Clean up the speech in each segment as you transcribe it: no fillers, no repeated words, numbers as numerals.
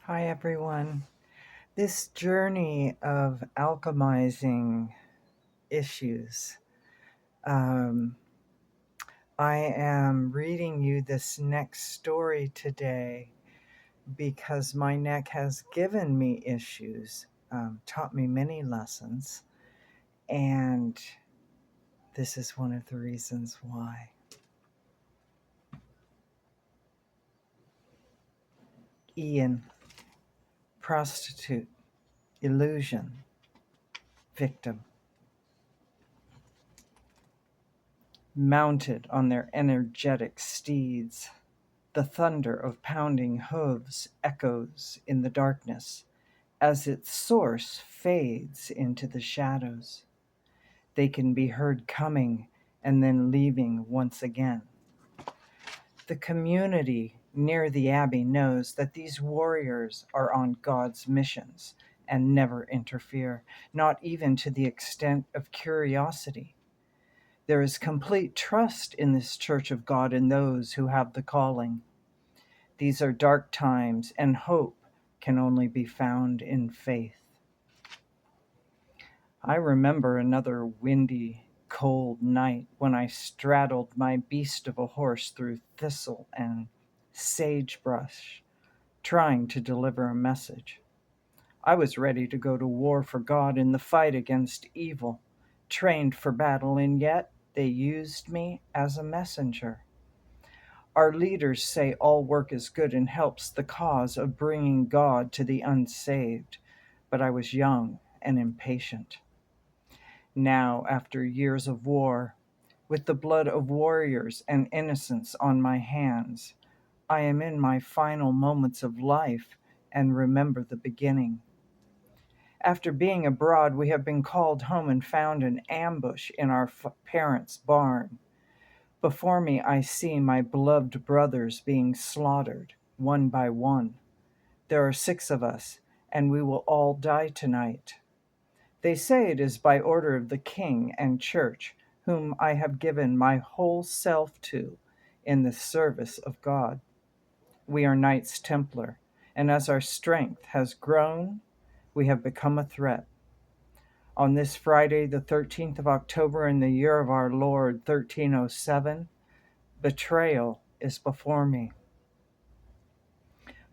Hi, everyone. This journey of alchemizing issues. Um, I am reading you this next story today because my neck has given me issues, taught me many lessons, and this is one of the reasons why. Ian, prostitute, illusion, victim. Mounted on their energetic steeds, the thunder of pounding hooves echoes in the darkness as its source fades into the shadows. They can be heard coming and then leaving once again. The community near the abbey knows that these warriors are on God's missions and never interfere, not even to the extent of curiosity. There is complete trust in this church of God and those who have the calling. These are dark times, and hope can only be found in faith. I remember another windy, cold night when I straddled my beast of a horse through thistle and sagebrush, trying to deliver a message. I was ready to go to war for God in the fight against evil, trained for battle, and yet they used me as a messenger. Our leaders say all work is good and helps the cause of bringing God to the unsaved, but I was young and impatient. Now, after years of war, with the blood of warriors and innocents on my hands, I am in my final moments of life and remember the beginning. After being abroad, we have been called home and found an ambush in our parents' barn. Before me, I see my beloved brothers being slaughtered, one by one. There are 6 of us, and we will all die tonight. They say it is by order of the king and church, whom I have given my whole self to in the service of God. We are Knights Templar, and as our strength has grown, we have become a threat. On this Friday, the 13th of October, in the year of our Lord 1307, betrayal is before me.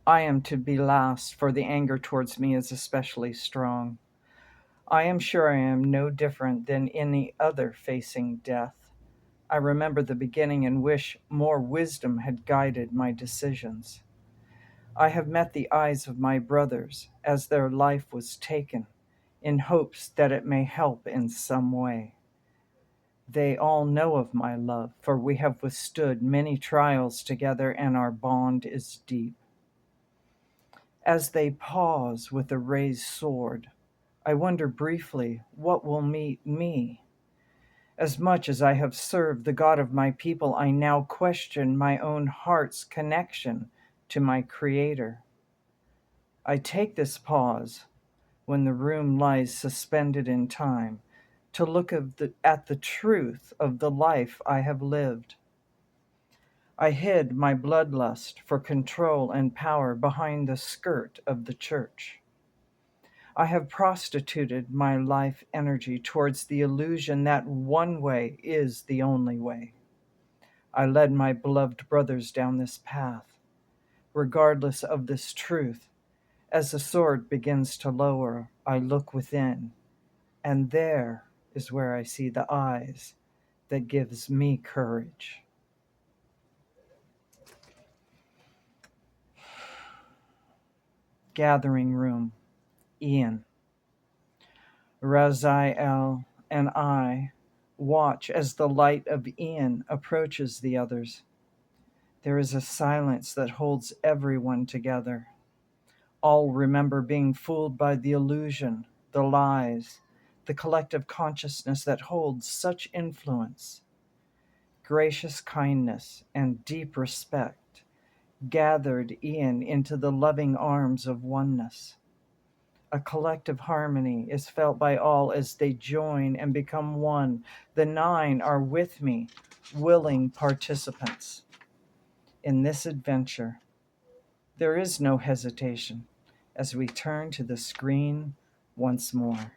I am to be last, for the anger towards me is especially strong. I am sure I am no different than any other facing death. I remember the beginning and wish more wisdom had guided my decisions. I have met the eyes of my brothers as their life was taken, in hopes that it may help in some way. They all know of my love, for we have withstood many trials together, and our bond is deep. As they pause with a raised sword, I wonder briefly what will meet me. As much as I have served the God of my people, I now question my own heart's connection to my Creator. I take this pause, when the room lies suspended in time, to look at the truth of the life I have lived. I hid my bloodlust for control and power behind the skirt of the church. I have prostituted my life energy towards the illusion that one way is the only way. I led my beloved brothers down this path, regardless of this truth. As the sword begins to lower, I look within, and there is where I see the eyes that gives me courage. Gathering room, Ian. Raziel and I watch as the light of Ian approaches the others. There is a silence that holds everyone together. All remember being fooled by the illusion, the lies, the collective consciousness that holds such influence. Gracious kindness and deep respect gathered Ian into the loving arms of oneness. A collective harmony is felt by all as they join and become one. The 9 are with me, willing participants in this adventure. There is no hesitation. as we turn to the screen once more.